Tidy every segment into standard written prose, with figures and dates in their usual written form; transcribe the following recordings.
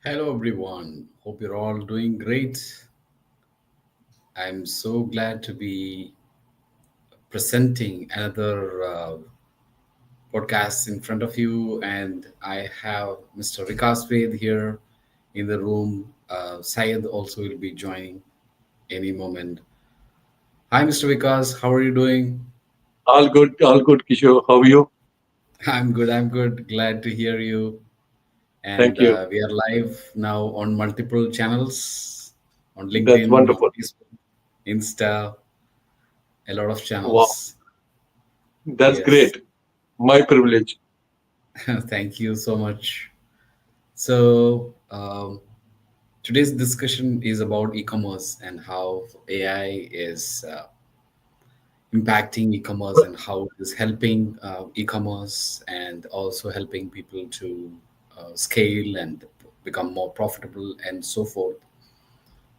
Hello, everyone. Hope you're all doing great. I'm so glad to be presenting another podcast in front of you. And I have Mr. Vikas Ved here in the room. Syed also will be joining any moment. Hi, Mr. Vikas. How are you doing? All good, Kishore. How are you? I'm good. I'm good. Glad to hear you. And Thank you. we are live now on multiple channels on That's LinkedIn, on wonderful. Facebook, Insta, a lot of Wow, channels. that's Yes. great. My privilege. Thank you so much. So, today's discussion is about e-commerce and how AI is impacting e-commerce and how it is helping e-commerce and also helping people to scale and become more profitable and so forth.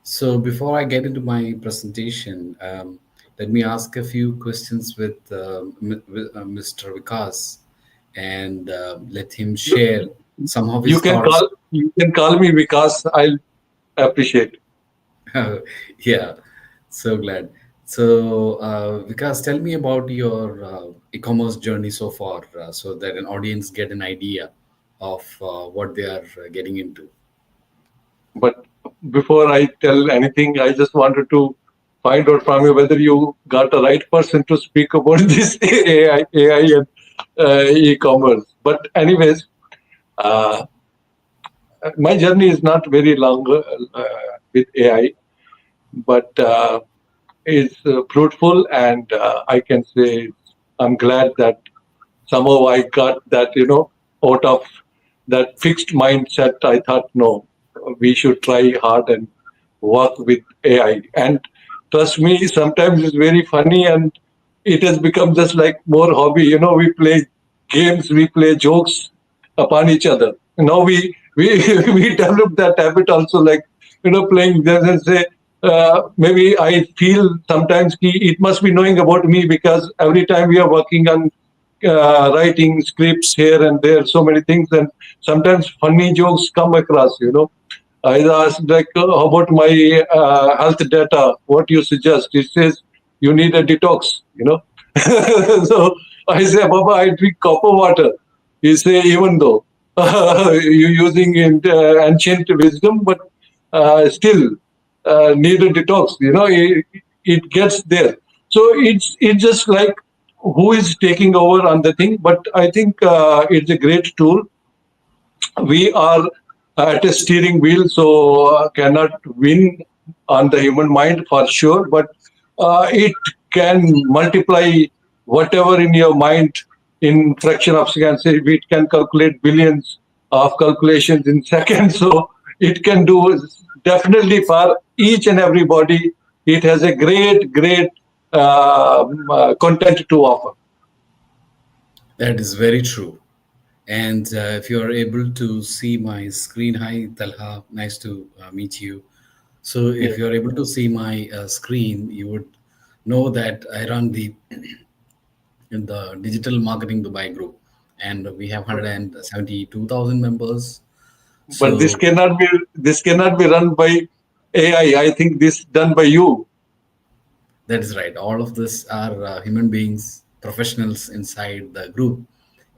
So, before I get into my presentation, let me ask a few questions with Mr. Vikas and let him You, share some of you his can thoughts. call me Vikas. I'll appreciate. Yeah, so glad. So, Vikas, tell me about your e-commerce journey so far, so that an audience get an idea of what they are getting into. But before I tell anything, I just wanted to find out from you whether you got the right person to speak about this AI and e-commerce. But anyways, uh, my journey is not very long with AI, but is fruitful, and I can say I'm glad that somehow I got that, out of that fixed mindset. I thought, no, we should try hard and work with AI. And trust me, sometimes it's very funny, and it has become just like more hobby. We play games, we play jokes upon each other. Now we we develop that habit also, like playing games and say, maybe I feel sometimes it must be knowing about me, because every time we are working on writing scripts here and there, so many things, and sometimes funny jokes come across. I asked, like, how about my health data? What you suggest? It says you need a detox. So I say, Baba, I drink copper water. He say, even though you using ancient wisdom, but still need a detox. It gets there. So it's just like who is taking over on the thing. But I think it's a great tool. We are at a steering wheel, so cannot win on the human mind for sure, but it can multiply whatever in your mind in fraction of seconds. It can calculate billions of calculations in seconds. So it can do definitely for each and everybody. It has a great content to offer. That is very true. And if you are able to see my screen, hi Talha, nice to meet you. So if Yes. you are able to see my screen, you would know that I run the in the digital marketing Dubai group, and we have 172,000 members. But this So cannot be this cannot be run by AI. I think this done by you. that is right. All of this are human beings, professionals inside the group.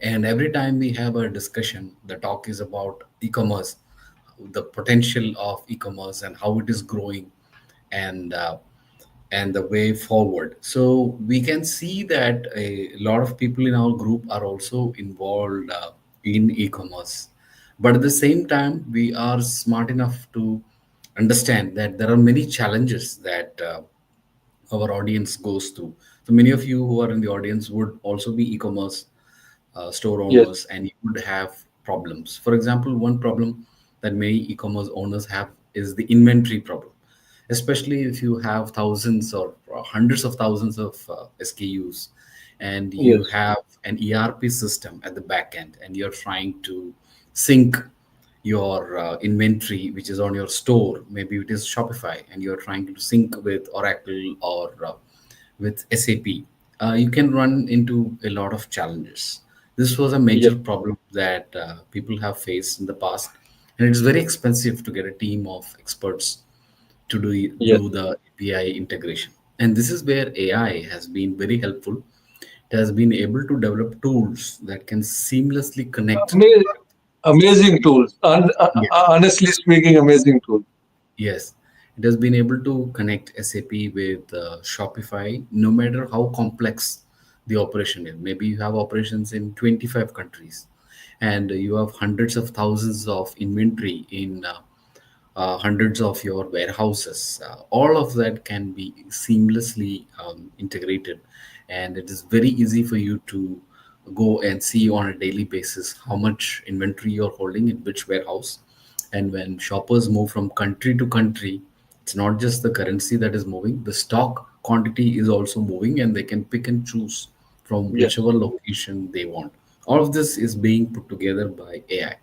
And every time we have a discussion, the talk is about e-commerce, the potential of e-commerce and how it is growing, and the way forward. So we can see that a lot of people in our group are also involved in e-commerce. But at the same time, we are smart enough to understand that there are many challenges that our audience goes through. So many of you who are in the audience would also be e-commerce store Yes. owners, and you would have problems. For example, one problem that many e-commerce owners have is the inventory problem, especially if you have thousands or hundreds of thousands of SKUs, and you Yes. have an ERP system at the back end, and you're trying to sync your inventory which is on your store, maybe it is Shopify, and you're trying to sync with Oracle or with SAP. You can run into a lot of challenges. This was a Yes. major problem that people have faced in the past, and it's very expensive to get a team of experts to Yes. do the API integration. And this is where AI has been very helpful. It has been able to develop tools that can seamlessly connect. Ama- Amazing tools. Yes. Honestly speaking, amazing tools. Yes, it has been able to connect SAP with Shopify, no matter how complex the operation is. Maybe you have operations in 25 countries, and you have hundreds of thousands of inventory in hundreds of your warehouses. All of that can be seamlessly integrated, and it is very easy for you to go and see on a daily basis how much inventory you're holding in which warehouse. And when shoppers move from country to country, it's not just the currency that is moving, the stock quantity is also moving, and they can pick and choose from Yes. whichever location they want. All of this is being put together by AI.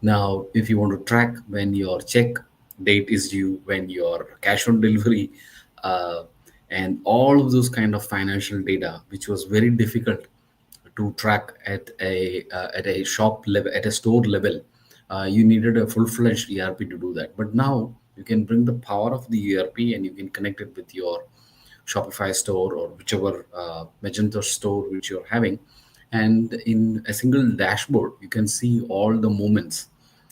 Now, if you want to track when your check date is due, when your cash on delivery, uh, and all of those kind of financial data, which was very difficult to track at a shop level, at a store level, you needed a full-fledged ERP to do that. But now you can bring the power of the ERP and you can connect it with your Shopify store or whichever Magento store which you're having. And in a single dashboard, you can see all the movements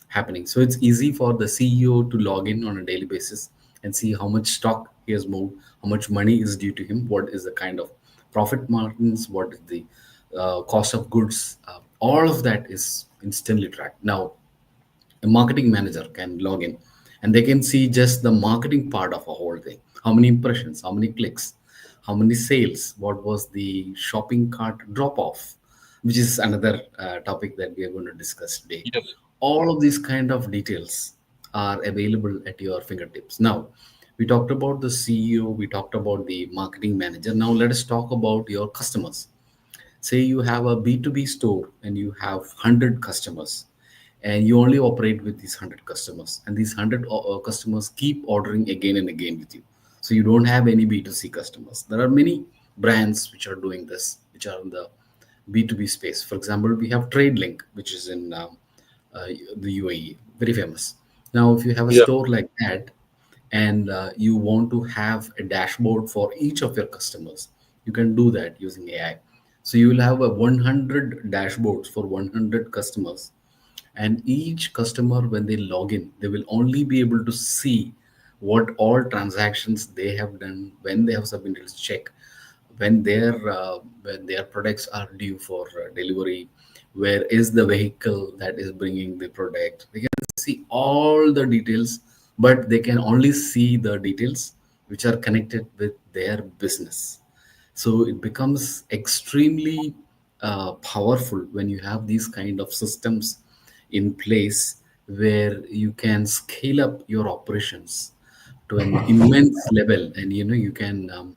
happening. So it's easy for the CEO to log in on a daily basis and see how much stock he has moved, how much money is due to him, what is the kind of profit margins, what is the cost of goods. All of that is instantly tracked. Now, a marketing manager can log in and they can see just the marketing part of a whole thing, how many impressions, how many clicks, how many sales, what was the shopping cart drop off, which is another topic that we are going to discuss today. Yes. All of these kind of details are available at your fingertips. Now, we talked about the CEO, we talked about the marketing manager. Now let us talk about your customers. Say you have a B2B store and you have 100 customers, and you only operate with these 100 customers, and these 100 customers keep ordering again and again with you. So you don't have any B2C customers. There are many brands which are doing this, which are in the B2B space. For example, we have TradeLink, which is in uh, the UAE, very famous. Now, if you have a Yeah. store like that, and you want to have a dashboard for each of your customers, you can do that using AI. So you will have a 100 dashboards for 100 customers, and each customer, when they log in, they will only be able to see what all transactions they have done, when they have submitted a check, when their products are due for delivery, where is the vehicle that is bringing the product. They can see all the details, but they can only see the details which are connected with their business. So it becomes extremely powerful when you have these kind of systems in place, where you can scale up your operations to an immense level, and you can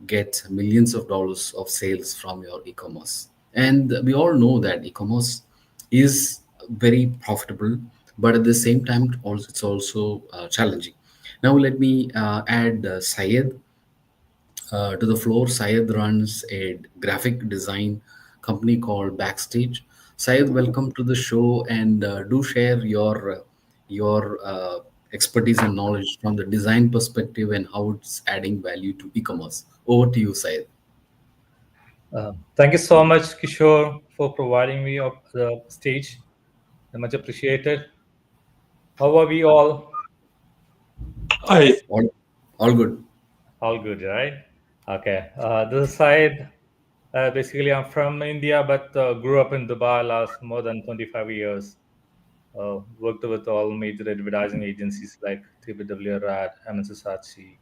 get millions of dollars of sales from your e-commerce. And we all know that e-commerce is very profitable, but at the same time also it's also challenging. Now let me add Syed to the floor. Syed runs a graphic design company called Backstage. Syed, welcome to the show, and do share your expertise and knowledge from the design perspective and how it's adding value to e-commerce. Over to you, Syed. Thank you so much, Kishore, for providing me of the stage. Much appreciated. How are we all? I All good. All good, right? Okay. This side, basically, I'm from India, but grew up in Dubai last more than 25 years. Worked with all major advertising agencies like TBW Rad, MNC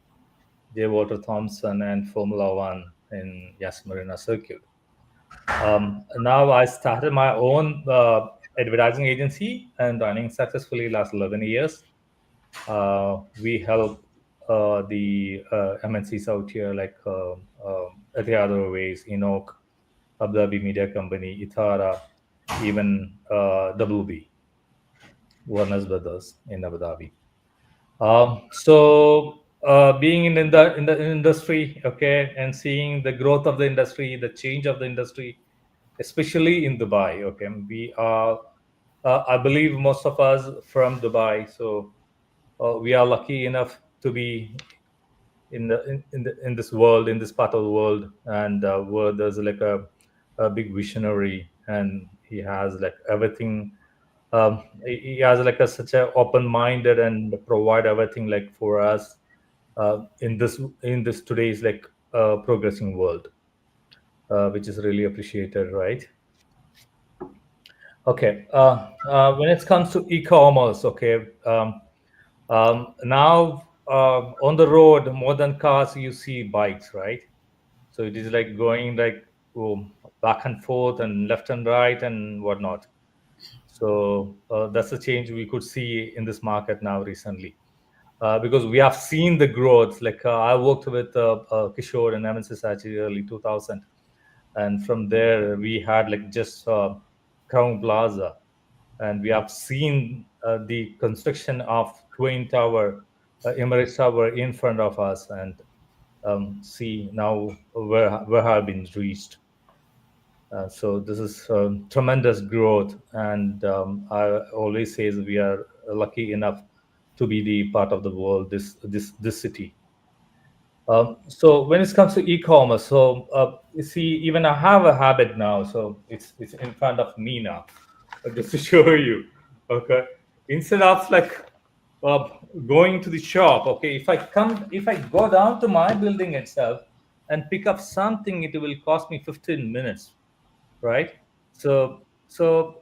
J. Walter Thompson, and Formula One in Yas Marina Circuit. Now I started my own advertising agency and running successfully last 11 years. We help the MNCs out here like Etihad Airways, Enoch, Abu Dhabi Media Company, Ithara, even WB, Warner's Brothers in Abu Dhabi. Being in the industry, okay, and seeing the growth of the industry, the change of the industry, especially in Dubai, okay, we are I believe most of us from Dubai, so we are lucky enough to be in this world, in this part of the world, and where there's like a big visionary, and he has like everything. He has like such a open-minded and provide everything like for us in this today's like progressing world, which is really appreciated, right? Okay. When it comes to e-commerce, okay, now on the road, more than cars, you see bikes, right? So it is like going like back and forth and left and right and whatnot. So that's a change we could see in this market now recently. Because we have seen the growth. Like I worked with Kishore and MN Society early 2000, and from there we had like just Crown Plaza, and we have seen the construction of Twin Tower, Emirates Tower in front of us, and see now where have been reached. So this is tremendous growth, and I always say we are lucky enough to be the part of the world, this city. So when it comes to e-commerce, so you see, even I have a habit now. So it's in front of me now, just to show you. Okay, instead of like uh, going to the shop. Okay, if I go down to my building itself and pick up something, it will cost me 15 minutes, right? So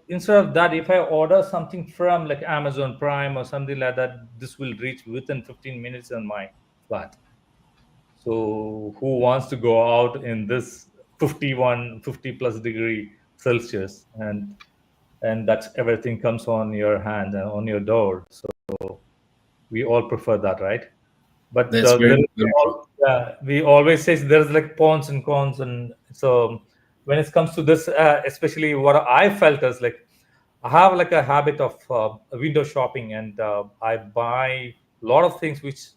instead of that, if I order something from like Amazon Prime or something like that, this will reach within 15 minutes on my flat. So who wants to go out in this 50 plus degree Celsius, and that's everything comes on your hand and on your door. So we all prefer that, right? But That's there very, is very true. yeah, we always say there's like pros and cons, and so when it comes to this, especially what I felt is like I have like a habit of window shopping, and I buy a lot of things which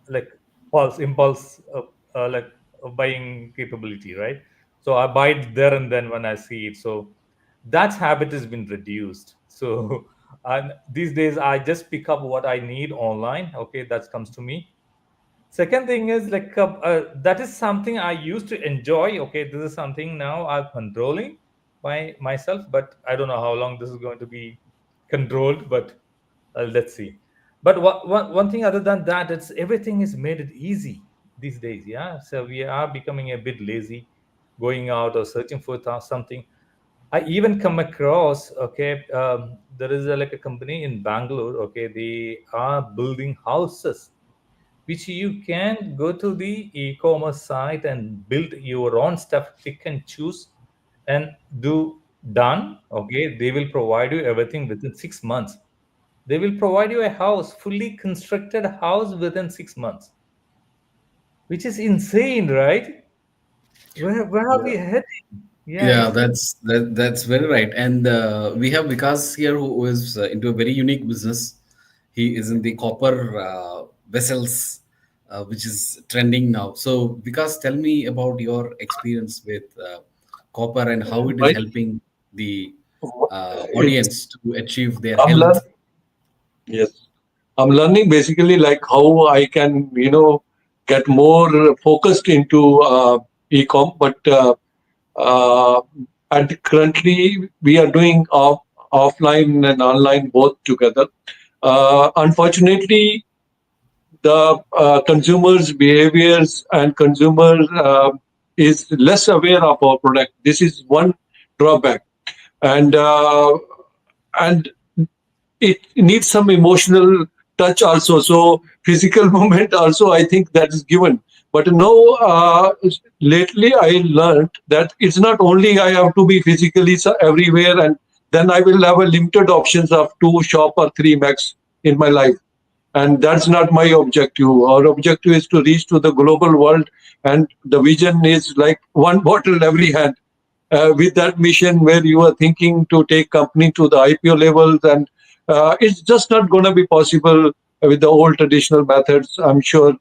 like impulse like buying capability, right? So I buy it there and then when I see it. So that habit has been reduced. So and these days I just pick up what I need online. Okay, that comes to me. Second thing is like that is something I used to enjoy. Okay, this is something now I'm controlling myself, but I don't know how long this is going to be controlled. But let's see. But one thing other than that, it's everything is made it easy these days. Yeah, so we are becoming a bit lazy, going out or searching for something. I even come across, okay, there is like a company in Bangalore. Okay, they are building houses which you can go to the e-commerce site and build your own stuff, pick and choose, and do done. Okay, they will provide you everything within 6 months. They will provide you a house, fully constructed house within 6 months, which is insane, right? Where are we Yeah. heading? Yeah, Yeah, it's that's very right. And we have Vikas here who is into a very unique business. He is in the copper vessels, which is trending now. So, Vikas, tell me about your experience with copper and how it is Right? helping the It's audience to achieve their I'm health. learning. Yes, I'm learning basically like how I can, get more focused into e-com. But uh, and currently we are doing offline and online both together. Unfortunately, the consumers' behaviors and consumer is less aware of our product. This is one drawback, and and it needs some emotional touch also. So physical movement also, I think that is given. But no, lately I learned that it's not only I have to be physically everywhere, and then I will have a limited options of two shop or three max in my life. And that's not my objective. Our objective is to reach to the global world, and the vision is like one bottle every hand. With that mission where you are thinking to take company to the IPO levels, and it's just not going to be possible with the old traditional methods. I'm sure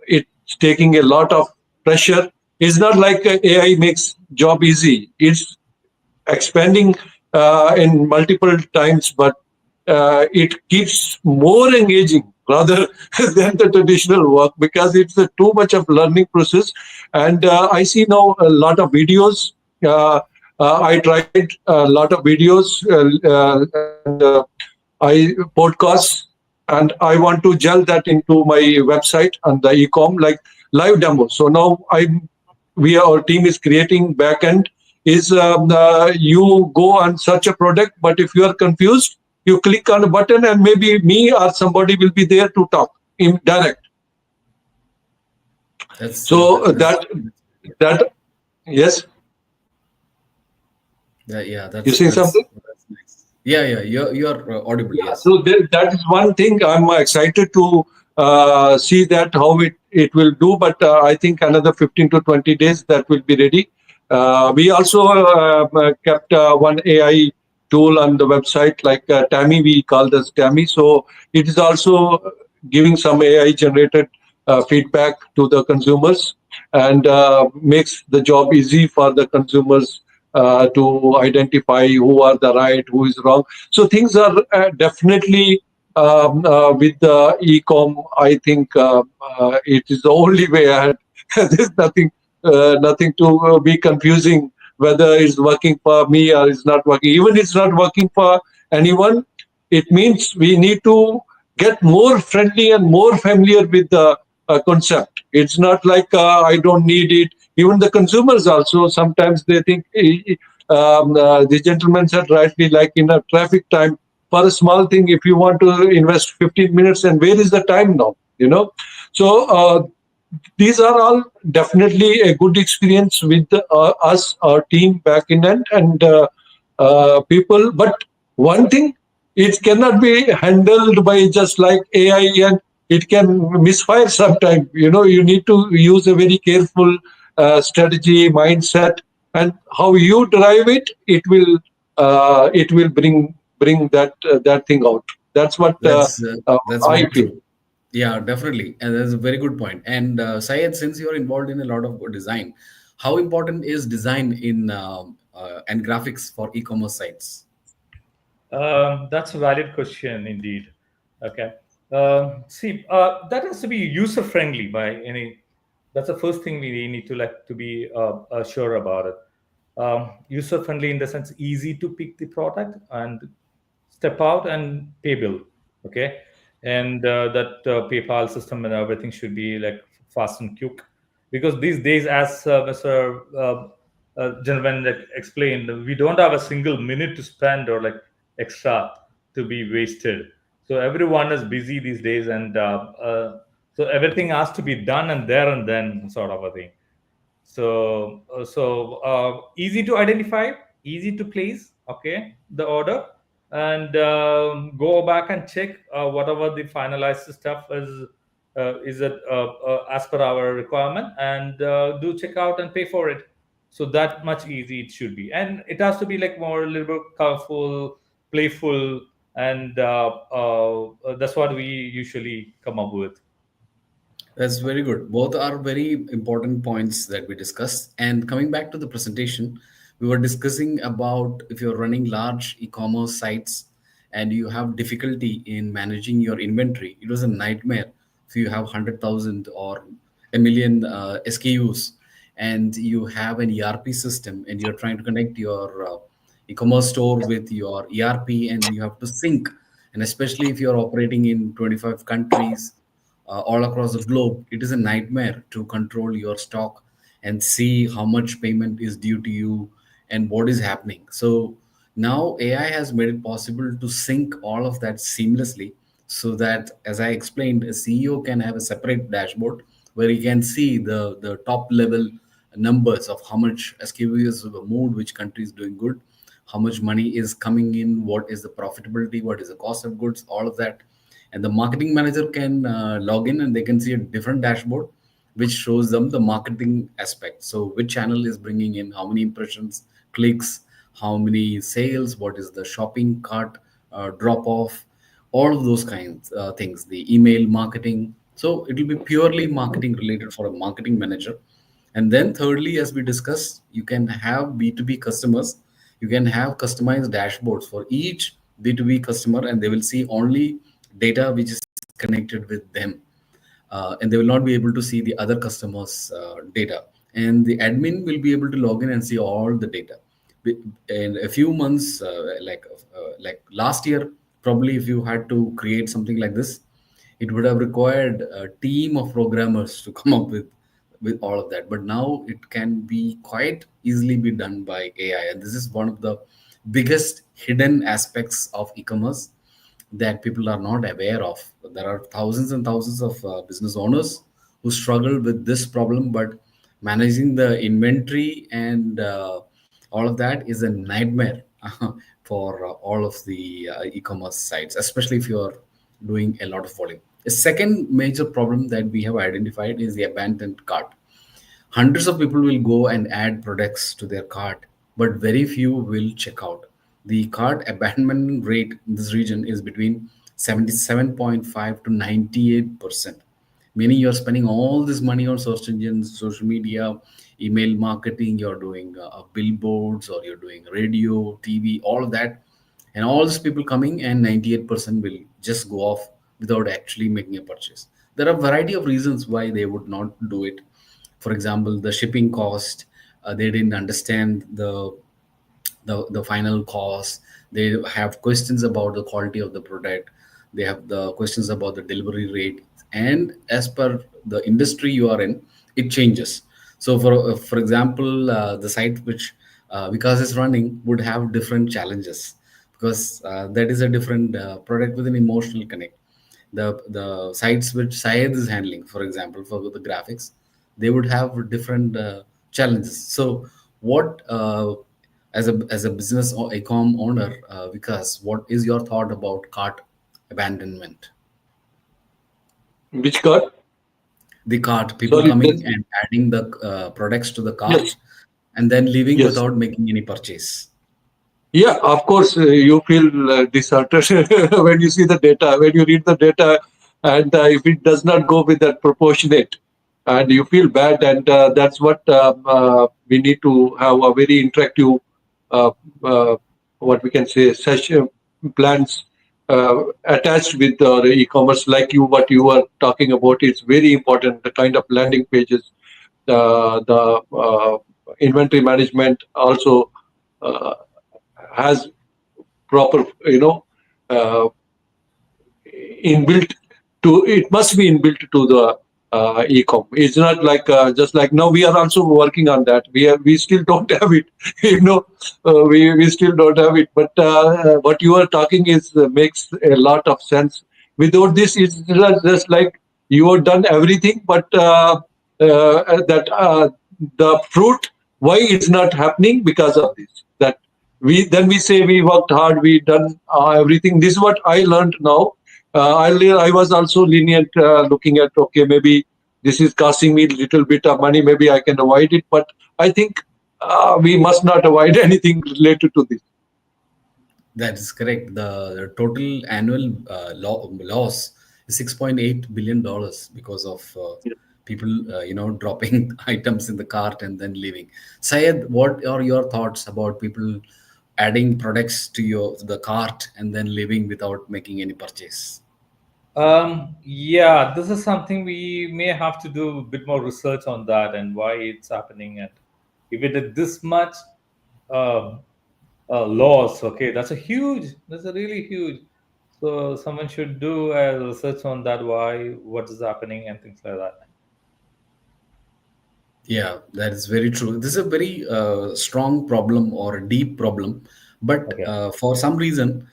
it's taking a lot of pressure. It's not like AI makes job easy. It's expanding in multiple times, but it keeps more engaging rather than the traditional work, because it's a too much of learning process. And I see now a lot of videos. I tried a lot of videos and I podcasts, and I want to gel that into my website and the ecom like live demos. So now our team is creating backend. Is you go and search a product, but if you are confused, you click on a button, and maybe me or somebody will be there to talk in direct. That's So that yes, yeah, you that's saying something? nice. Yeah, yeah, you're audible. Yeah, Yes. so that is one thing I'm excited to see that how it will do. But I think another 15 to 20 days that will be ready. We also kept one AI tool on the website, like Tammy. We call this Tammy. So it is also giving some AI generated feedback to the consumers, and makes the job easy for the consumers to identify who are the right, who is wrong. So things are definitely with the e-com. I think it is the only way ahead. There's nothing to be confusing whether it's working for me or it's not working. Even it's not working for anyone, it means we need to get more friendly and more familiar with the concept. It's not like I don't need it. Even the consumers also sometimes they think the gentleman said rightly, like in a traffic time, for a small thing, if you want to invest 15 minutes, and where is the time now? So these are all definitely a good experience with us, our team back in end, and people. But one thing, it cannot be handled by just like AI, and it can misfire sometime. You need to use a very careful strategy, mindset, and how you drive it. It will bring that thing out. That's what That's I very feel. true. Yeah, definitely, and that's a very good point. And Syed, since you're involved in a lot of design, how important is design in and graphics for e-commerce sites? That's a valid question indeed. Okay. See, that has to be user friendly by any. That's the first thing we need to like to be sure about it. User friendly in the sense easy to pick the product and step out and pay bill. Okay, and that PayPal system and everything should be like fast and quick, because these days, as Mr. Gentleman like, explained, we don't have a single minute to spend or like extra to be wasted. So everyone is busy these days, and so everything has to be done and then sort of a thing. So easy to identify, easy to place, okay, the order, and go back and check whatever the finalized stuff is it as per our requirement, and do check out and pay for it. So that much easy it should be, and it has to be like more a little bit colorful, playful, and that's what we usually come up with. That's very good. Both are very important points that we discussed. And coming back to the presentation, we were discussing about if you're running large e-commerce sites and you have difficulty in managing your inventory. It was a nightmare if you have 100,000 or a million SKUs and you have an ERP system and you're trying to connect your e-commerce store with your ERP and you have to sync. And especially if you're operating in 25 countries all across the globe, it is a nightmare to control your stock and see how much payment is due to you and what is happening. So now AI has made it possible to sync all of that seamlessly so that, as I explained, a CEO can have a separate dashboard where he can see the top level numbers of how much SKUs were moved, which country is doing good, how much money is coming in, what is the profitability, what is the cost of goods, all of that. And the marketing manager can log in and they can see a different dashboard which shows them the marketing aspect. So which channel is bringing in how many impressions, clicks, how many sales, what is the shopping cart drop off, all of those kinds things, the email marketing. So it will be purely marketing related for a marketing manager. And then thirdly, as we discussed, you can have B2B customers You can have customized dashboards for each B2B customer, and they will see only data which is connected with them, and they will not be able to see the other customers' data. And the admin will be able to log in and see all the data. In a few months, like last year, probably if you had to create something like this, it would have required a team of programmers to come up with all of that. But now it can be quite easily be done by AI, and this is one of the biggest hidden aspects of e-commerce that people are not aware of. There are thousands and thousands of business owners who struggle with this problem, but managing the inventory and all of that is a nightmare for all of the e-commerce sites, especially if you are doing a lot of volume. A second major problem that we have identified is the abandoned cart. Hundreds of people will go and add products to their cart, but very few will check out. The cart abandonment rate in this region is between 77.5 to 98%. Meaning you're spending all this money on search engines, social media, email marketing, you're doing billboards, or you're doing radio, TV, all of that. And all these people coming, and 98% will just go off without actually making a purchase. There are a variety of reasons why they would not do it. For example, the shipping cost, they didn't understand the final cost. They have questions about the quality of the product. They have the questions about the delivery rate, and as per the industry you are in, it changes. So for example, the site which Vikas is running would have different challenges, because that is a different product with an emotional connect. The sites which Syed is handling, for example, for the graphics, they would have different challenges. So what as a business or ecom owner, because what is your thought about cart abandonment? Which card? The cart, people Sorry, coming that's, and adding the products to the yes, cart and then leaving yes. without making any purchase. Yeah, of course, you feel disheartened when you see the data, when you read the data, and if it does not go with that proportionate, and you feel bad, and that's what we need to have a very interactive, uh, uh, what we can say, session plans attached with the e-commerce, like what you are talking about. It's very important. The kind of landing pages, the inventory management also. Uh, has proper, uh, inbuilt to, it must be inbuilt to the ecom. It's not like just like now we are also working on that. We still don't have it, you know. We still don't have it. But what you are talking is makes a lot of sense. Without this, it's just like you have done everything, but that the fruit, why it's not happening because of this. That we say we worked hard, we done everything. This is what I learned now. I was also lenient, looking at, okay, maybe this is costing me a little bit of money, maybe I can avoid it. But I think we must not avoid anything related to this. That is correct. The total annual loss is $6.8 billion because of people, dropping items in the cart and then leaving. Syed, what are your thoughts about people adding products to the cart and then leaving without making any purchase? Yeah, this is something we may have to do a bit more research on that and why it's happening. And if it is this much uh, loss, okay, that's a really huge. So someone should do a research on that, why, what is happening, and things like that. Yeah, that is very true. This is a very strong problem or a deep problem, but Okay. for some reason,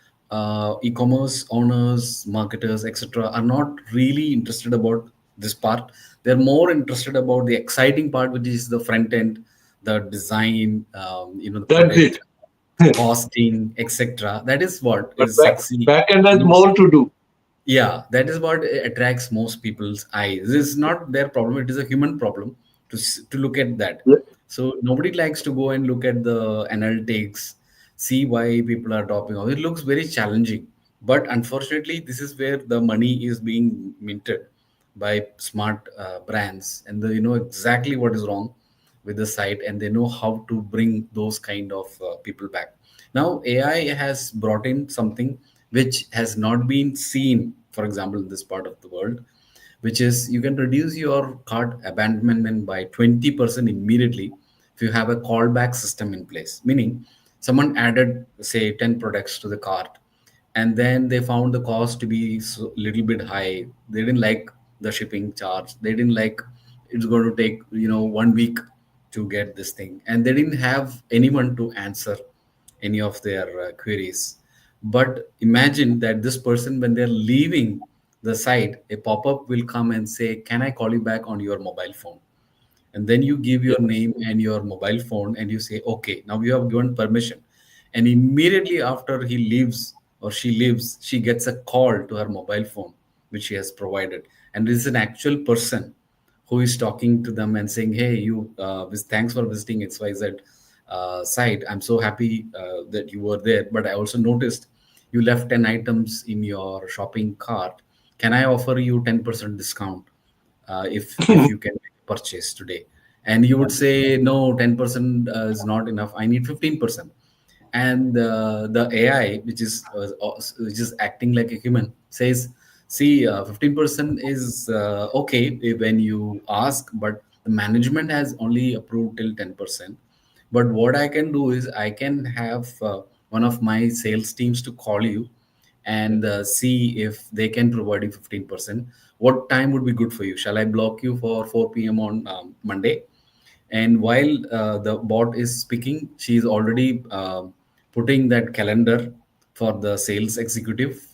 e-commerce owners, marketers, etc., are not really interested about this part. They're more interested about the exciting part, which is the front end, the design, the That's it. product costing, etc. That is what But is sexy. back end has You know, more to do. yeah, that is what attracts most people's eyes. This is not their problem, it is a human problem to look at that. Yeah. So nobody likes to go and look at the analytics, see why people are dropping off. It looks very challenging, but unfortunately this is where the money is being minted by smart brands, and they know exactly what is wrong with the site, and they know how to bring those kind of people back. Now AI has brought in something which has not been seen, for example, in this part of the world, which is you can reduce your cart abandonment by 20% immediately if you have a callback system in place. Meaning, someone added, say, 10 products to the cart, and then they found the cost to be so little bit high. They didn't like the shipping charge. They didn't like it's going to take 1 week to get this thing, and they didn't have anyone to answer any of their queries. But imagine that this person, when they're leaving the site, a pop-up will come and say, can I call you back on your mobile phone? And then you give your Yeah. name and your mobile phone and you say, okay, now you have given permission. And immediately after he leaves or she leaves, she gets a call to her mobile phone which she has provided, and this is an actual person who is talking to them and saying, hey, you thanks for visiting XYZ site. I'm so happy that you were there, but I also noticed you left 10 items in your shopping cart. Can I offer you 10% discount if you can purchase today? And you would say, no, 10% is not enough, I need 15%. And the AI, which is acting like a human, says, see, 15% is okay when you ask, but the management has only approved till 10%. But what I can do is I can have one of my sales teams to call you and see if they can provide you 15%. What time would be good for you? Shall I block you for 4 p.m. on Monday? And while the bot is speaking, she is already putting that calendar for the sales executive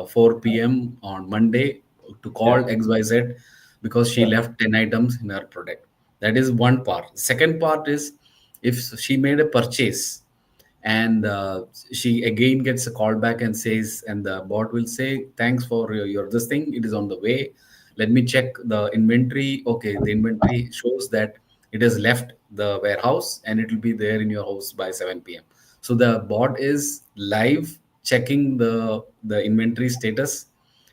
4 p.m. on Monday to call Yeah. XYZ because she Yeah. left 10 items in her product. That is one part. Second part is if she made a purchase and she again gets a call back and says, and the bot will say, thanks for your this thing, it is on the way, let me check the inventory. Okay, the inventory shows that it has left the warehouse and it will be there in your house by 7 p.m. So the bot is live checking the inventory status,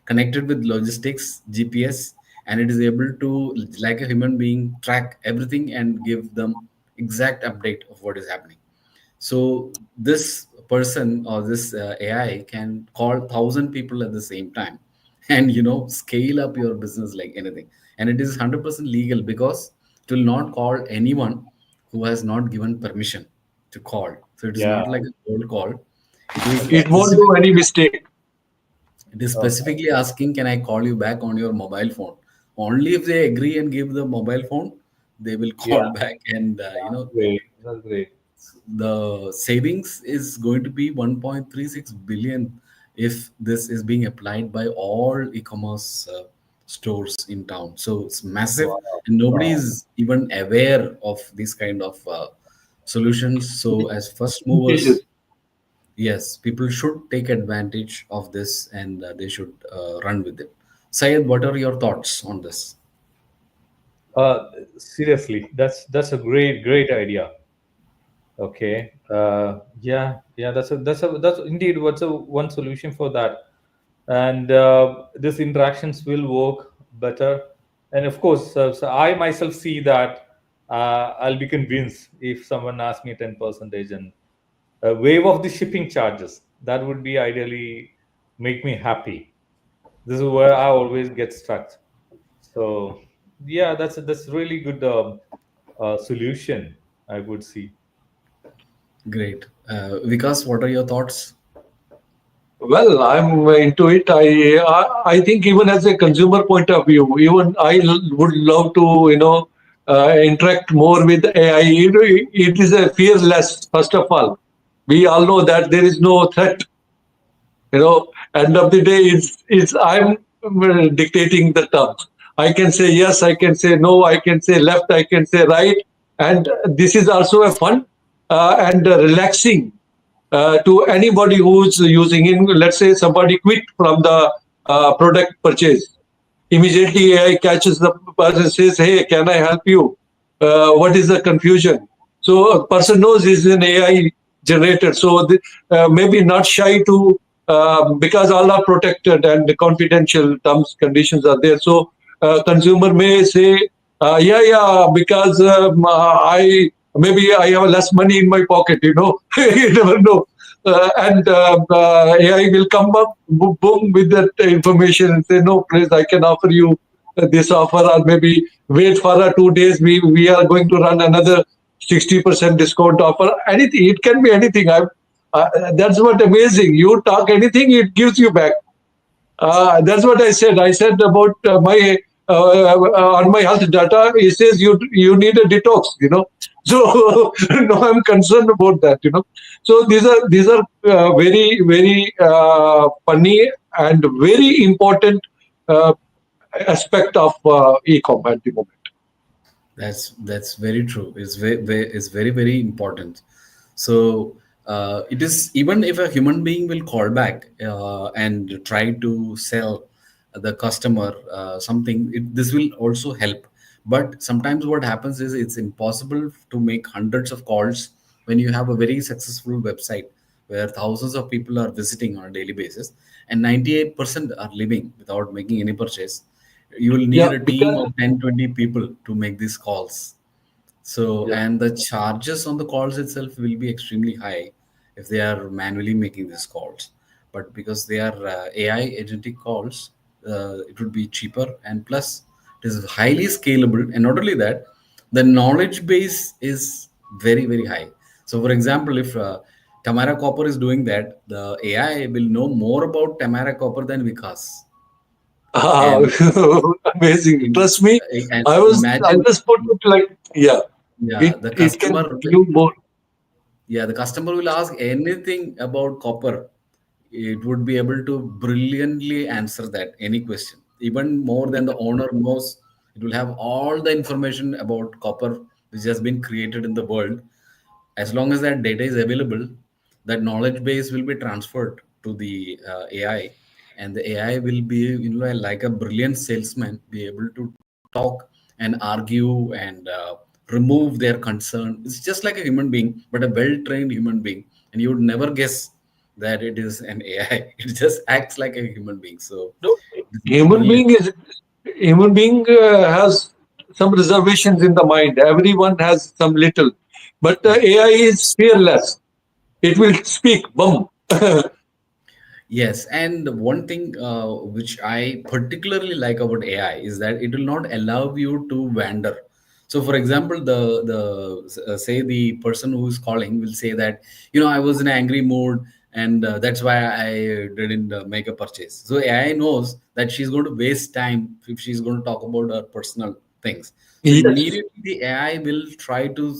connected with logistics GPS, and it is able to, like a human being, track everything and give them exact update of what is happening. So this person or this AI can call 1,000 people at the same time, and scale up your business like anything. And it is 100% legal because it will not call anyone who has not given permission to call. So it is Yeah. not like a cold call. It is It won't do any mistake. Okay. specifically asking, can I call you back on your mobile phone? Only if they agree and give the mobile phone, they will call Yeah. back. And Great. That's great. the savings is going to be 1.36 billion if this is being applied by all e-commerce stores in town. So it's massive, Wow. and nobody Wow. is even aware of these kind of solutions. So as first movers, Advantages. yes, people should take advantage of this, and they should run with it. Syed, what are your thoughts on this? Seriously, that's a great idea. Okay. Yeah, yeah. That's indeed what's a one solution for that, and these interactions will work better. And of course, so I myself see that I'll be convinced if someone asks me 10% and waive of the shipping charges. That would be ideally make me happy. This is where I always get stuck. So yeah, that's really good solution, I would see. Great. Vikas, what are your thoughts? Well, I'm into it. I think even as a consumer point of view, even would love to interact more with AI. It is a fearless. First of all, we all know that there is no threat. End of the day, it's I'm dictating the terms. I can say yes, I can say no, I can say left, I can say right, and this is also a fun and relaxing to anybody who's using it. Let's say somebody quit from the product purchase. Immediately AI catches the person and says, hey, can I help you? What is the confusion? So a person knows is an AI generated. So maybe not shy to, because all are protected and the confidential terms, conditions are there. So consumer may say, yeah, because maybe I have less money in my pocket, you never know. and AI will come up, boom, with that information and say, no, please, I can offer you this offer, or maybe wait for 2 days. We are going to run another 60% discount offer. Anything, it can be anything. That's what amazing. You talk anything, it gives you back. That's what I said. I said about my on my health data. It says you need a detox. So no, I'm concerned about that. So these are very very funny and very important uh, aspect of e-com at the moment. That's very true. It's very very important. So it is, even if a human being will call back and try to sell the customer something, this will also help. But sometimes what happens is it's impossible to make hundreds of calls when you have a very successful website where thousands of people are visiting on a daily basis and 98% are leaving without making any purchase. You will need Yeah, a team because of 10-20 people to make these calls. So, yeah. and the charges on the calls itself will be extremely high if they are manually making these calls. But because they are AI agentic calls, it would be cheaper, and plus it is highly scalable. And not only that, the knowledge base is very, very high. So, for example, if Tamara Copper is doing that, the AI will know more about Tamara Copper than Vikas. Ah, And amazing. in, Trust me, and I imagine, just put it like, yeah, yeah, it can give more. the customer will ask anything about copper. It would be able to brilliantly answer that any question, even more than the owner knows. It will have all the information about copper which has been created in the world. As long as that data is available, that knowledge base will be transferred to the AI, and the AI will be, like a brilliant salesman, be able to talk and argue and remove their concern. It's just like a human being, but a well-trained human being, and you would never guess that it is an AI. It just acts like a human being. So No, this is human brilliant. being is human being has some reservations in the mind. Everyone has some little, but AI is fearless. It will speak. Boom. Yes, and one thing which I particularly like about AI is that it will not allow you to wander. So, for example, the say the person who is calling will say that, I was in an angry mood, and that's why I didn't make a purchase. So AI knows that she's going to waste time if she's going to talk about her personal things. So Yes. immediately the AI will try to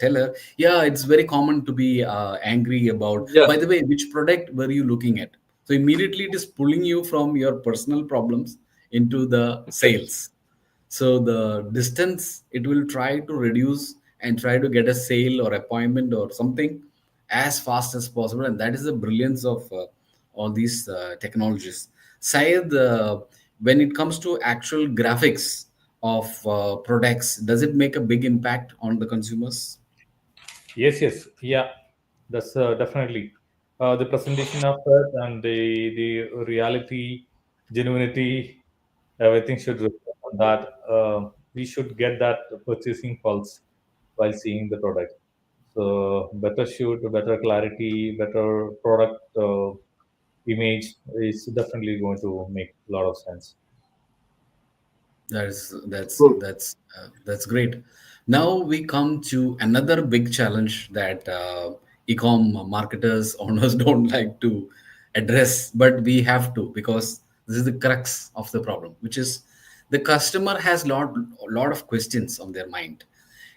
tell her, yeah, it's very common to be angry about. By Yes. the way, which product were you looking at? So immediately it is pulling you from your personal problems into the sales. So the distance it will try to reduce and try to get a sale or appointment or something as fast as possible. And that is the brilliance of all these technologies. Syed, when it comes to actual graphics of products, does it make a big impact on the consumers? Yes, yes, yeah, that's definitely the presentation of it and the reality, genuinity, everything should reflect on that. We should get that purchasing pulse while seeing the product. So better shoot, better clarity, better product image is definitely going to make a lot of sense. That is that's Good. that's that's great. Now we come to another big challenge that ecom marketers owners don't like to address, but we have to, because this is the crux of the problem, which is the customer has lot of questions on their mind,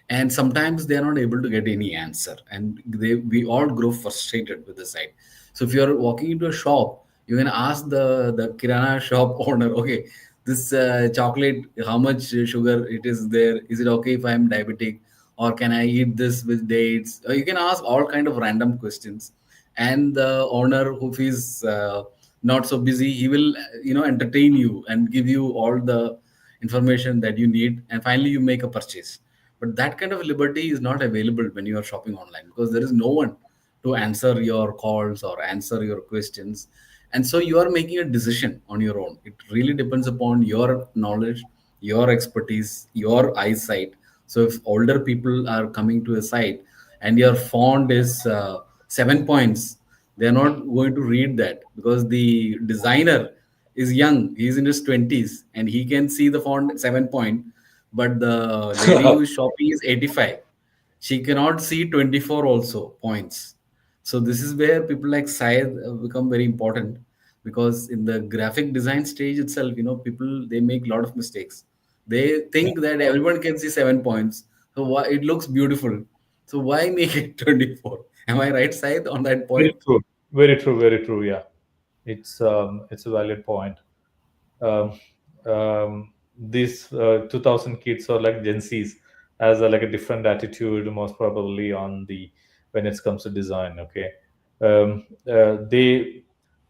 and sometimes they are not able to get any answer, and we all grow frustrated with the site. So if you're walking into a shop, you can ask the kirana shop owner, okay, this chocolate, how much sugar it is there, is it okay if I'm diabetic, or can I eat this with dates? Or you can ask all kind of random questions, and the owner who is not so busy, he will entertain you and give you all the information that you need, and finally you make a purchase. But that kind of liberty is not available when you are shopping online, because there is no one to answer your calls or answer your questions. And so you are making a decision on your own. It really depends upon your knowledge, your expertise, your eyesight. So if older people are coming to a site and your font is 7 points, They're not going to read that because the designer is young. He's in his 20s and he can see the font 7 point, but the lady who is shopping is 85. She cannot see 24 also points. So this is where people like Syed become very important, because in the graphic design stage itself, people they make a lot of mistakes. They think that everyone can see 7 points, so why it looks beautiful. So why make it 24? Am I right, Syed, on that Very point? true. Very true. Very true. Yeah, it's a valid point. Um, these 2000 kids or like Gen Zs has like a different attitude, most probably on the when it comes to design. Okay, um, uh, they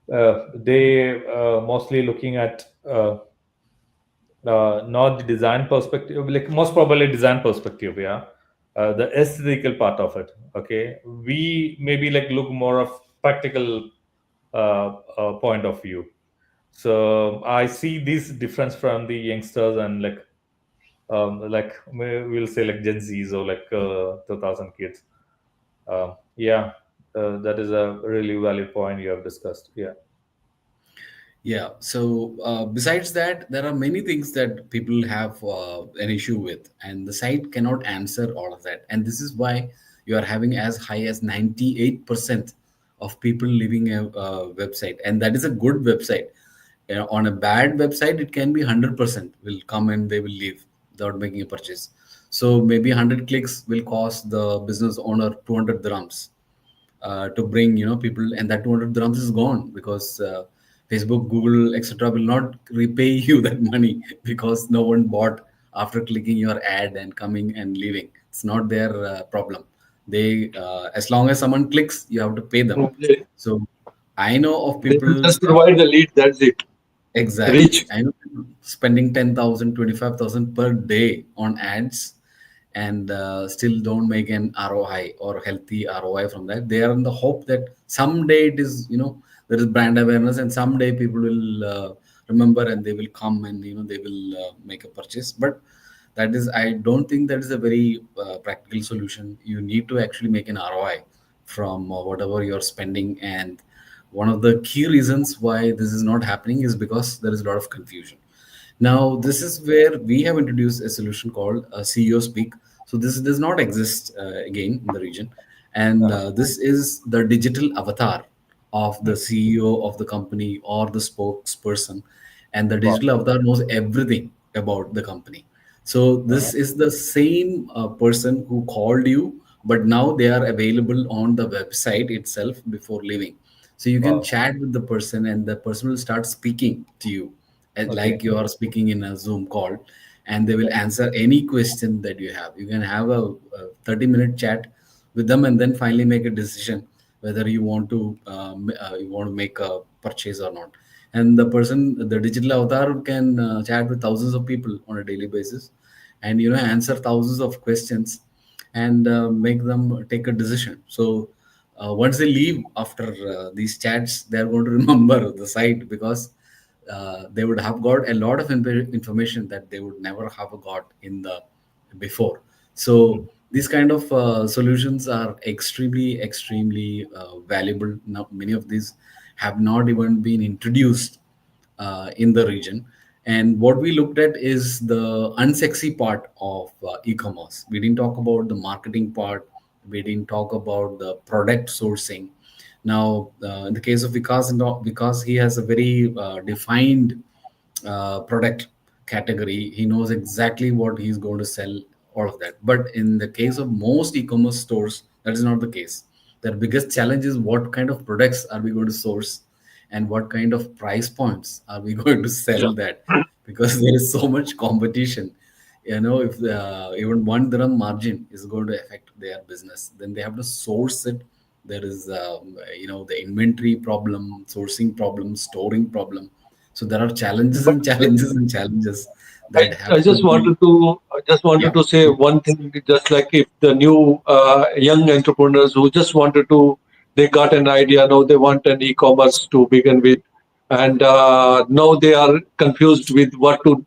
they mostly looking at not the design perspective, like most probably design perspective, yeah, the aesthetical part of it. Okay, we maybe like look more of practical point of view. So I see this difference from the youngsters and like we'll say like Gen Zs or like 2000 kids. Yeah, that is a really valid point you have discussed. Yeah. Yeah. So besides that, there are many things that people have an issue with, and the site cannot answer all of that. And this is why you are having as high as 98% of people leaving a website, and that is a good website. On a bad website, it can be 100% will come and they will leave without making a purchase. So maybe 100 clicks will cost the business owner 200 dirhams to bring people, and that 200 dirhams is gone because Facebook, Google, etc. will not repay you that money because no one bought after clicking your ad and coming and leaving. It's not their problem. They as long as someone clicks, you have to pay them. They, So I know of they will people just provide the lead. That's it. exactly. Reach. I know people spending 10,000, 25,000 per day on ads and still don't make an ROI or healthy ROI from that. They are in the hope that someday it is, there is brand awareness and someday people will remember and they will come and, they will make a purchase. But that is, I don't think that is a very practical solution. You need to actually make an ROI from whatever you're spending. And one of the key reasons why this is not happening is because there is a lot of confusion. Now, this is where we have introduced a solution called CEO Speak. So this does not exist again in the region, and this is the digital avatar of the CEO of the company or the spokesperson, and the Wow. digital avatar knows everything about the company. So this is the same person who called you, but now they are available on the website itself before leaving. So you can Wow. chat with the person, and the person will start speaking to you Okay. like you are speaking in a Zoom call, and they will answer any question that you have. You can have a 30-minute chat with them, and then finally make a decision whether you want to make a purchase or not. And the digital avatar, can chat with thousands of people on a daily basis, and answer thousands of questions, and make them take a decision. So once they leave after these chats, they are going to remember the site because they would have got a lot of information that they would never have got in the before. So these kind of solutions are extremely valuable. Now many of these have not even been introduced in the region. And what we looked at is the unsexy part of e-commerce. We didn't talk about the marketing part. We didn't talk about the product sourcing. Now, in the case of Vikas, because he has a very defined product category, he knows exactly what he's going to sell, all of that. But in the case of most e-commerce stores, that is not the case. Their biggest challenge is what kind of products are we going to source, and what kind of price points are we going to Yeah. sell that, because there is so much competition. If even 1 dirham margin is going to affect their business, then they have to source it. There is the inventory problem, sourcing problem, storing problem. So there are challenges But and challenges and challenges that I have to just be. wanted to I just wanted Yeah. to say one thing. Just like if the new young entrepreneurs who just wanted to, they got an idea. Now they want an e-commerce to begin with, and now they are confused with what to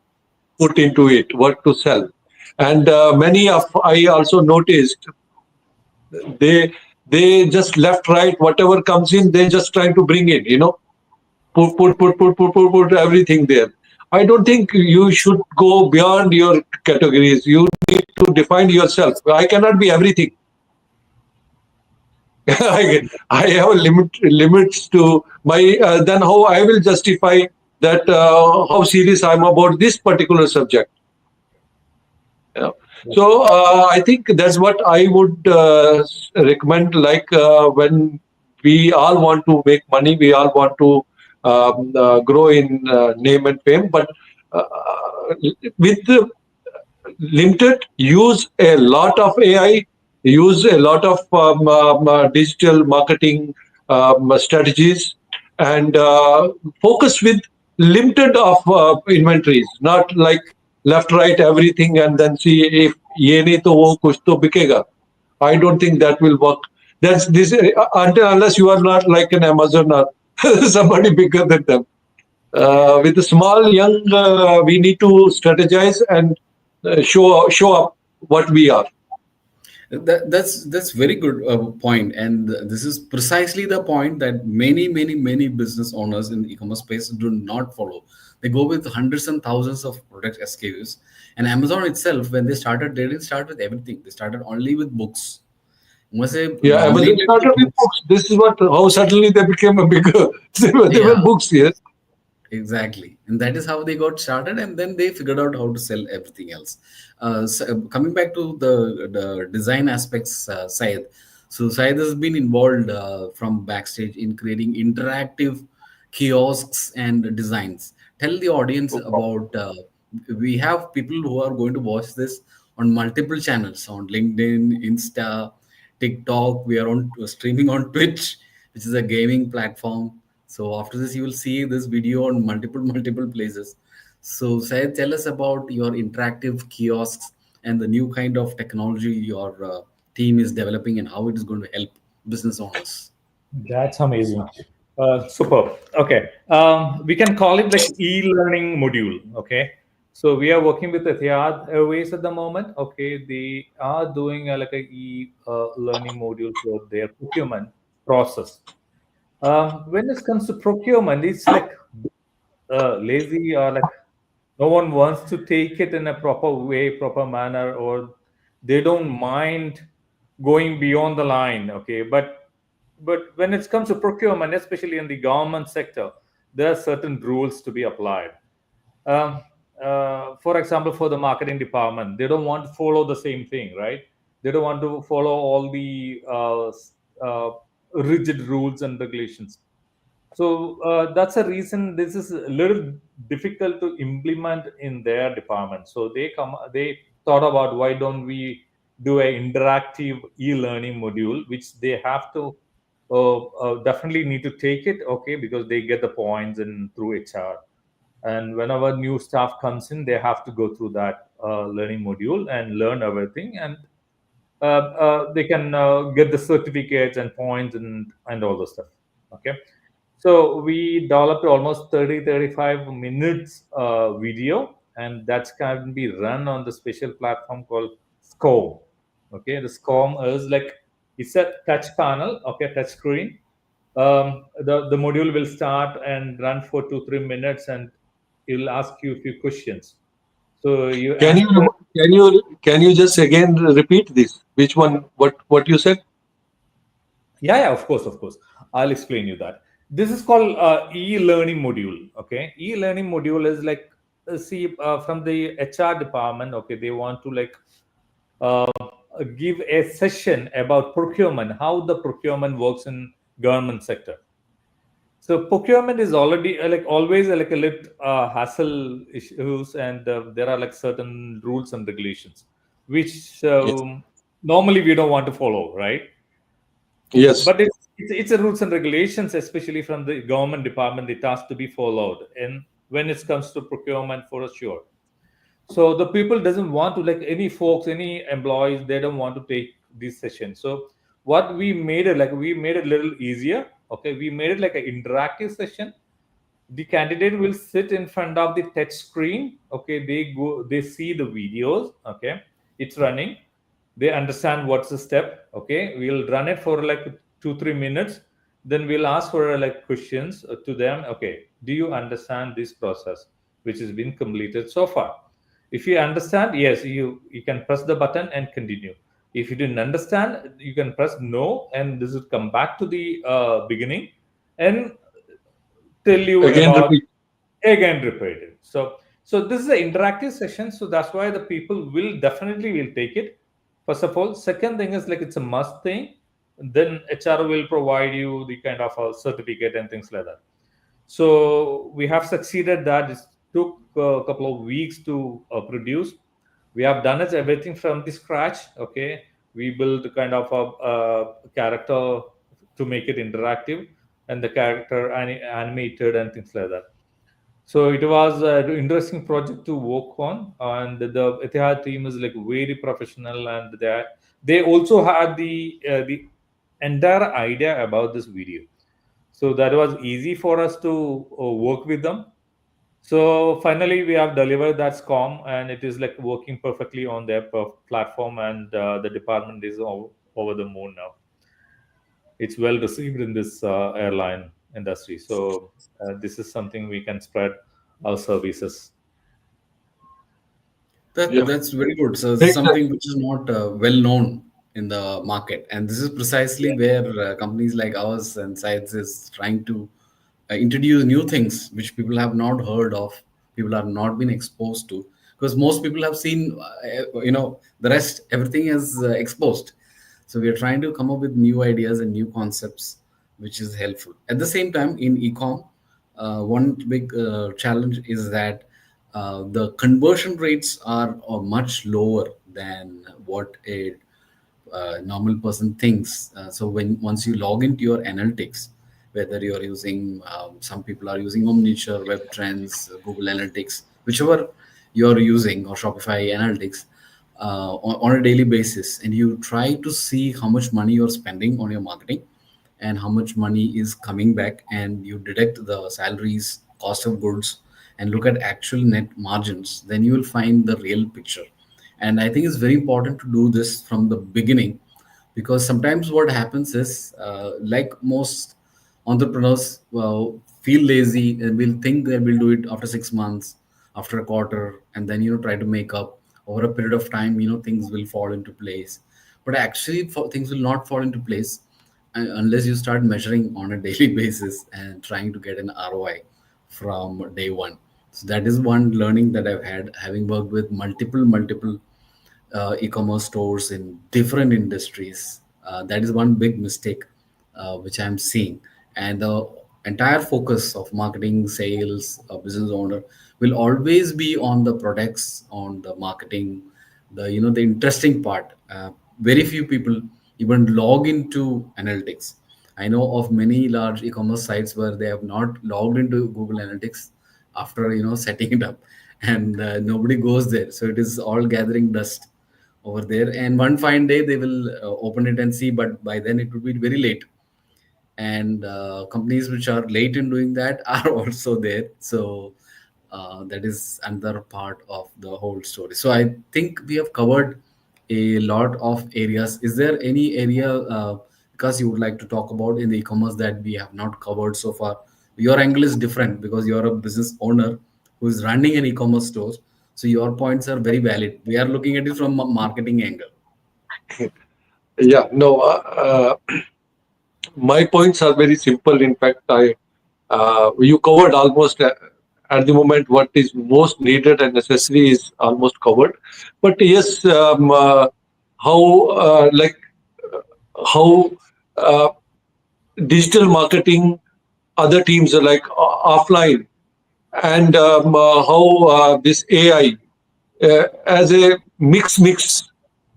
put into it, what to sell. And many of I also noticed they They just left, right, whatever comes in, they just try to bring in, put everything there. I don't think you should go beyond your categories. You need to define yourself. I cannot be everything. I have a limits to my. Then how I will justify that how serious I'm about this particular subject. Yeah. So I think that's what I would recommend. Like when we all want to make money, we all want to grow in name and fame, but uh, with limited, use a lot of AI, use a lot of digital marketing strategies, and focus with limited of inventories, not like left, right, everything, and then see if ye nahi to wo kuch to bikega. I don't think that will work. That's this until unless you are not like an Amazon or somebody bigger than them. With the small young, we need to strategize and show up what we are. That's very good point, and this is precisely the point that many business owners in the e-commerce space do not follow. They go with hundreds and thousands of product SKUs, and Amazon itself, when they started, they didn't start with everything. They started only with books. Was a Yeah, Amazon dominated with started with books. books. This is what how suddenly they became a bigger. They were Yeah, books. Yes. exactly, and that is how they got started, and then they figured out how to sell everything else. Coming back to the design aspects side, so Syed has been involved from backstage in creating interactive kiosks and designs. Tell the audience about. We have people who are going to watch this on multiple channels on LinkedIn, Insta, TikTok. We are on streaming on Twitch, which is a gaming platform. So after this, you will see this video on multiple places. So Syed, tell us about your interactive kiosks and the new kind of technology your team is developing and how it is going to help business owners. That's amazing. Superb. Okay. We can call it like e-learning module. Okay. So we are working with Etihad Airways at the moment. Okay. They are doing like a e-learning module for their procurement process. When it comes to procurement, it's like lazy or like no one wants to take it in a proper way, proper manner, or they don't mind going beyond the line. Okay, but when it comes to procurement, especially in the government sector, there are certain rules to be applied. um, for example, for the marketing department, they don't want to follow the same thing, right? They don't want to follow all the uh, rigid rules and regulations. So that's a reason this is a little difficult to implement in their department. So they thought about why don't we do a interactive e-learning module, which they have to definitely need to take it, okay, because they get the points and through HR. And whenever new staff comes in, they have to go through that learning module and learn everything, and they can get the certificates and points and all the stuff. Okay, so we developed almost 30-35 minutes video, and that can be run on the special platform called SCOM. Okay, the SCOM is like it's a touch panel, okay, touch screen. The module will start and run for 2-3 minutes, and it will ask you a few questions. So you Can you answer. can you just again repeat this? Which one? What you said? Yeah, of course, of course. I'll explain you that. This is called e-learning module. Okay, e-learning module is like see from the HR department. Okay, they want to like give a session about procurement, how the procurement works in government sector. So procurement is already like always like a lit hassle issues, and there are like certain rules and regulations which Yes. normally we don't want to follow, right? Yes. But it's a rules and regulations, especially from the government department. It has to be followed, and when it comes to procurement, for sure. So the people doesn't want to like any folks, any employees, they don't want to take this session. So what we made it like we made it a little easier. Okay, we made it like an interactive session. The candidate will sit in front of the touch screen. Okay, they see the videos. Okay, it's running. they understand what's the step. Okay, we'll run it for like 2-3 minutes, then we'll ask for like questions to them. Okay, do you understand this process which has been completed so far? If you understand, yes, you can press the button and continue. If you didn't understand, you can press no, and this will come back to the beginning and tell you Again, about, repeat. again repeat it. So this is an interactive session, so that's why the people will definitely will take it. First of all, second thing is like it's a must thing. Then HR will provide you the kind of a certificate and things like that. So we have succeeded that. It took a couple of weeks to produce. We have done it everything from the scratch. Okay, we built a kind of a character to make it interactive, and the character animated and things like that. So it was an interesting project to work on, and the Etihad team is like very professional, and they also had the entire idea about this video, so that was easy for us to work with them. So finally, we have delivered that SCOM, and it is like working perfectly on their platform, and the department is over the moon now. It's well received in this airline industry. So this is something we can spread our services. That Yeah. that's very good. So this is Makes sense. something which is not well known in the market, and this is precisely where companies like ours and sites is trying to introduce new things which people have not heard of, people have not been exposed to, because most people have seen, the rest, everything is exposed. So we are trying to come up with new ideas and new concepts, which is helpful. At the same time, in ecom, one big challenge is that the conversion rates are much lower than what a normal person thinks. So when once you log into your analytics, whether you're using, some people are using Omniture, Web Trends, Google Analytics, whichever you're using, or Shopify Analytics, on a daily basis, and you try to see how much money you're spending on your marketing and how much money is coming back, and you deduct the salaries, cost of goods, and look at actual net margins, then you will find the real picture. And I think it's very important to do this from the beginning, because sometimes what happens is, like most entrepreneurs feel lazy and will think they will do it after 6 months, after a quarter, and then try to make up over a period of time. Things will fall into place, but actually things will not fall into place unless you start measuring on a daily basis and trying to get an ROI from day one. So that is one learning that I've had, having worked with multiple e-commerce stores in different industries. That is one big mistake which I'm seeing, and the entire focus of marketing, sales, a business owner will always be on the products, on the marketing, the interesting part. Very few people even log into analytics. I know of many large e-commerce sites where they have not logged into Google Analytics after setting it up, and nobody goes there. So it is all gathering dust over there, and one fine day they will open it and see, but by then it would be very late. And companies which are late in doing that are also there. So that is another part of the whole story. So I think we have covered a lot of areas. Is there any area, because you would like to talk about in the e-commerce, that we have not covered so far? Your angle is different because you're a business owner who is running an e-commerce store, so your points are very valid. We are looking at it from a marketing angle. Yeah. No. My points are very simple. In fact, I you covered almost at the moment what is most needed and necessary is almost covered. But yes, how how uh, digital marketing, other teams are like offline, and how this AI as a mix.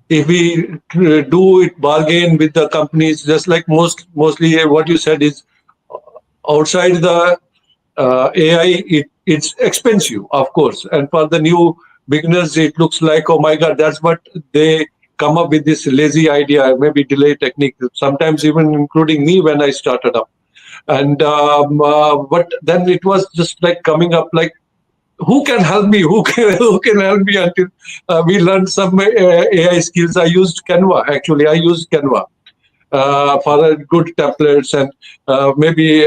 If we do it bargain with the companies, just like mostly what you said is outside the AI, it's expensive, of course. And for the new beginners, it looks like, oh my God, that's what they come up with this lazy idea, maybe delay technique, sometimes even including me when I started up. And but then it was just like coming up like who can help me? Who can help me until we learn some AI skills? I used Canva. Actually, I used Canva for good templates, and maybe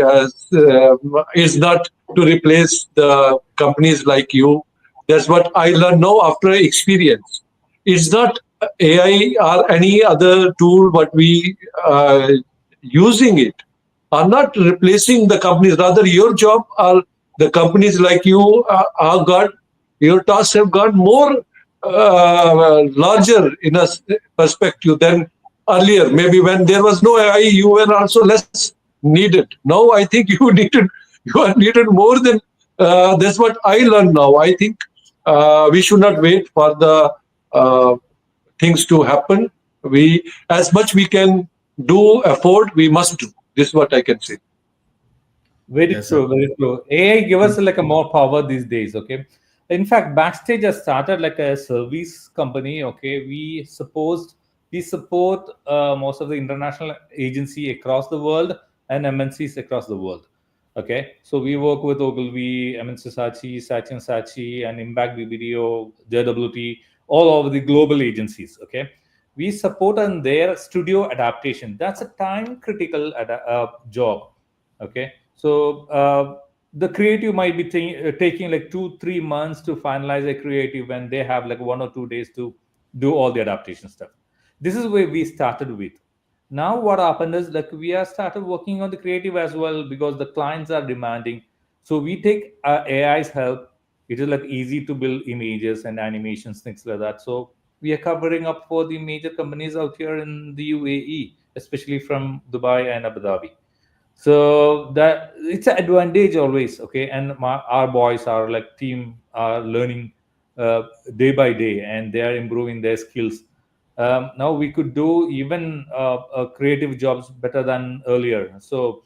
it's not to replace the companies like you. That's what I learned now after experience. It's not AI or any other tool, but we using it are not replacing the companies. Rather, your job or the companies like you are got your tasks have got more larger in a perspective than earlier. Maybe when there was no AI, you were also less needed. Now I think you needed you are needed more than that's what I learned now. I think we should not wait for the uh, things to happen. We as much we can do afford, we must do. This is what I can say. Very Yes, true, sir. very true. AI give us like a more power these days. Okay, in fact, Backstage has started like a service company. Okay, we support most of the international agency across the world and MNCs across the world. Okay, so we work with Ogilvy, MNC Saatchi, and Impact Video, JWT, all over the global agencies. Okay, we support on their studio adaptation. That's a time critical job. Okay, so the creative might be taking like 2 3 months to finalize a creative when they have like 1 or 2 days to do all the adaptation stuff. This is where we started with. Now what happened is like we are started working on the creative as well because the clients are demanding. So we take AI's help. It is like easy to build images and animations, things like that. So we are covering up for the major companies out here in the UAE, especially from Dubai and Abu Dhabi. So that it's an advantage always. Okay, and our boys are like team are learning uh, day by day, and they are improving their skills. Now we could do even creative jobs better than earlier. So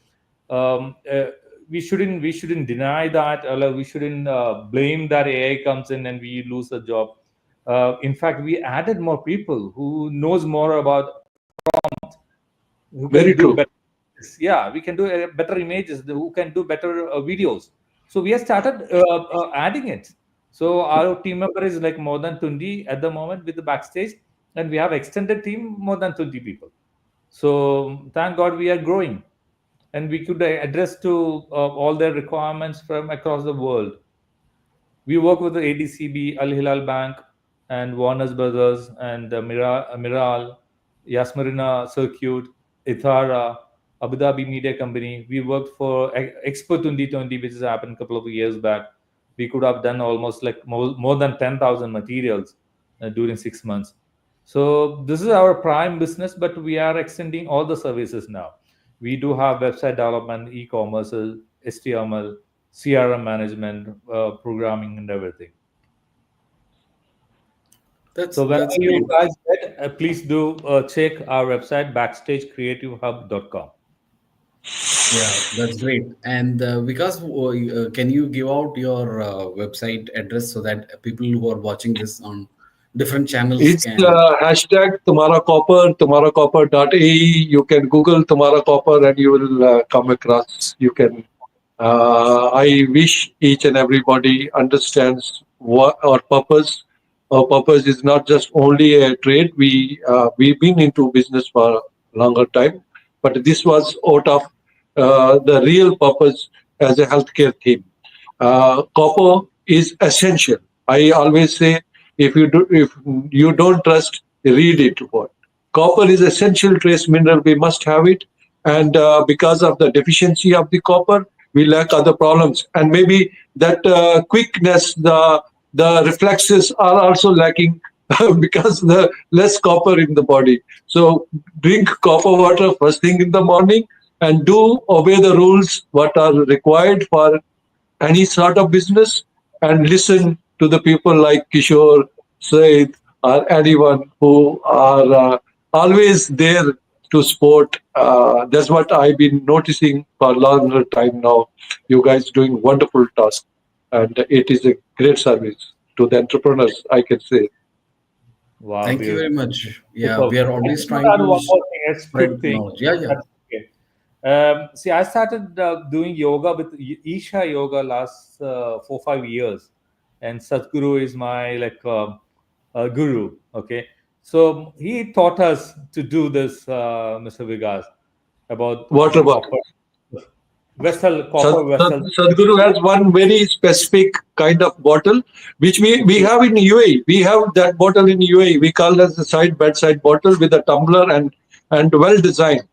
um, uh, we shouldn't deny that, or like, we shouldn't blame that AI comes in and we lose a job. In fact, we added more people who knows more about who can Very do true. better. Yeah, we can do better images, who can do better videos. So we have started adding it. So our team member is like more than 20 at the moment with the Backstage, and we have extended team more than 20 people. So thank God we are growing, and we could address to all their requirements from across the world. We work with the ADCB, Al Hilal Bank, and Warner's Brothers, and Miral, Yasmarina Circuit, Ithara, Abu Dhabi Media Company. We worked for Expo 2020, which has happened a couple of years back. We could have done almost like more than 10,000 materials during 6 months. So this is our prime business, but we are extending all the services now. We do have website development, e-commerce, HTML, CRM management, programming, and everything. So whenever That's you great. guys get, please do check our website backstagecreativehub.com. Yeah, that's great. And because can you give out your website address so that people who are watching this on different channels It's can? hashtag Tumhara Copper, tumharacopper.ae. You can Google Tumhara Copper and you will come across. You can. I wish each and everybody understands what our purpose. Our purpose is not just only a trade. We've been into business for a longer time, but this was out of the real purpose as a healthcare theme. Copper is essential. I always say, if you don't trust, read it. What copper is essential trace mineral. We must have it, and because of the deficiency of the copper, we lack other problems. And maybe that quickness, the reflexes are also lacking because the less copper in the body. So drink copper water first thing in the morning and do obey the rules what are required for any sort of business, and listen to the people like Kishore, Said, or anyone who are always there to support. That's what I've been noticing for a longer time now. You guys doing wonderful task, and it is a great service to the entrepreneurs, I can say. Wow, Thank you very beautiful. much. Yeah, Superb. we are I always just want trying to add to one more thing, a quick spread thing. knowledge. Yeah, yeah. That's okay. See, I started doing yoga with Isha Yoga last 4 5 years. and Sadhguru is my guru. Okay, so he taught us to do this, Mr. Vigas, about Water the bottle. copper vessel, copper vessel. Sadhguru has one very specific kind of bottle, which we have in UAE. We have that bottle in UAE. We call as the side bedside bottle with a tumbler and well designed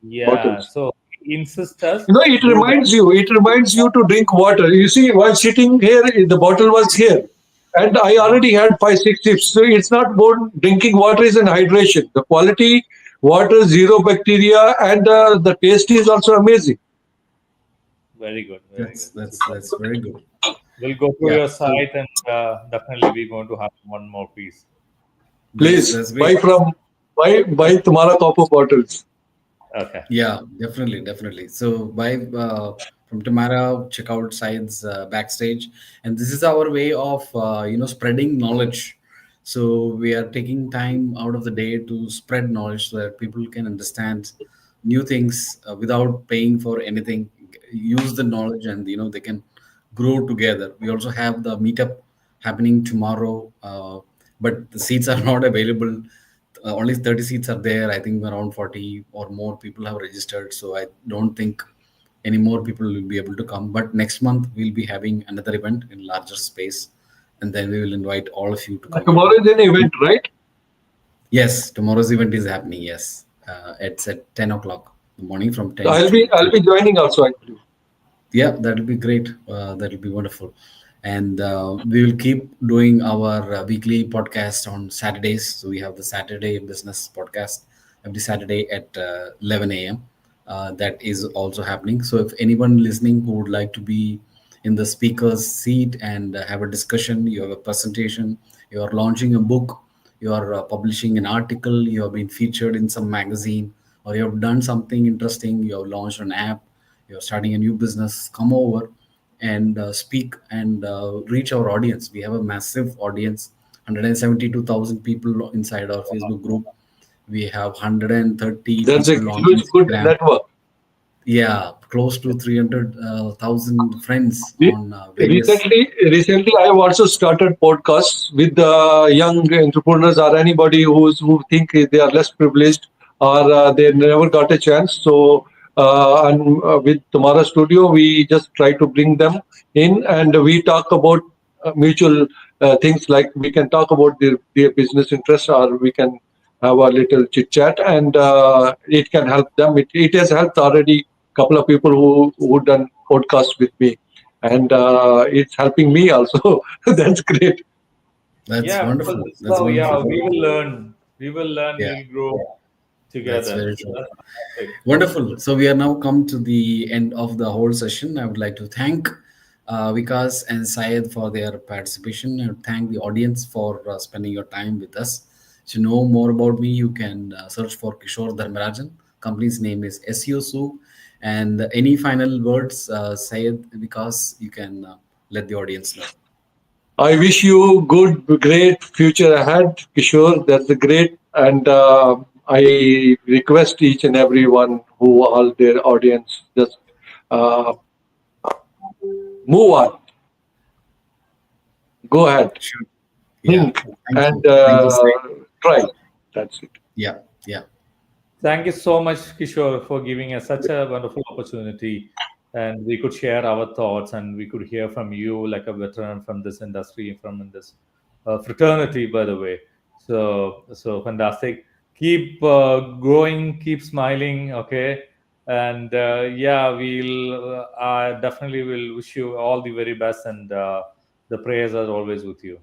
Yeah, bottles. so he insists us You know, it do that. reminds you. It reminds you to drink water. You see, while sitting here, the bottle was here, and I already had 5 6 sips. So it's not more drinking water is an hydration. The quality water, zero bacteria, and the taste is also amazing. Very good, very That's good. that's very good. We'll go to Yeah. your So site, and definitely we're going to have one more piece. Please that's great. buy Tumhara copper bottles. Okay. Yeah, definitely, definitely. So by from Tamara, check out sites backstage, and this is our way of spreading knowledge. So we are taking time out of the day to spread knowledge so that people can understand new things without paying for anything. Use the knowledge, and they can grow together. We also have the meetup happening tomorrow, but the seats are not available. Only 30 seats are there. I think around 40 or more people have registered, so I don't think any more people will be able to come. But next month we'll be having another event in larger space, and then we will invite all of you to come Tomorrow along. is an event, right? Yes, tomorrow's event is happening. Yes, it's at 10 o'clock in the morning, from 10 to I'll 3. be joining also actually. Yeah, that'll be great. That'll be wonderful. And we will keep doing our weekly podcast on Saturdays. So we have the Saturday Business Podcast every Saturday at 11 a.m. That is also happening. So if anyone listening who would like to be in the speaker's seat and have a discussion, you have a presentation, you are launching a book, you are publishing an article, you have been featured in some magazine, or you have done something interesting, you have launched an app, you're starting a new business, come over and speak and reach our audience. We have a massive audience, 172,000 people inside our Facebook group. We have 130 That's a people on huge good Instagram. network. Yeah, close to 300,000 friends Re- on various. Recently, I have also started podcasts with young entrepreneurs or anybody who think they are less privileged or they never got a chance. So, with Tomorrow Studio, we just try to bring them in, and we talk about mutual things, like we can talk about their business interests, or we can have a little chit chat, and it can help them. It has helped already couple of people who done podcasts with me, and it's helping me also. That's great. That's Yeah, well, wonderful. That's so yeah, wonderful. we will learn. We will learn. Yeah, We'll grow that's together. very So true. that's fantastic. Wonderful. So we are now come to the end of the whole session. I would like to thank Vikas and Syed for their participation, and thank the audience for spending your time with us. To know more about me, you can search for Kishore Dharmarajan. Company's name is SEO Soup. And any final words, Syed, Vikas, you can let the audience know. I wish you good, great future ahead, Kishore. That's a great, and I request each and everyone who all their audience just uh, move on, go ahead, Sure. Yeah. think, Thank and you. Thank you, Syed. try. That's it. Yeah. Yeah. Thank you so much, Kishore, for giving us such a wonderful opportunity. And we could share our thoughts, and we could hear from you, like a veteran from this industry, from this fraternity, by the way. So fantastic. Keep growing, keep smiling, okay? And yeah, I definitely will wish you all the very best, and the prayers are always with you.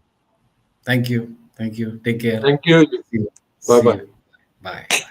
Thank you. Thank you. Take care. Thank you. See you. Bye See bye. you. Bye. Bye.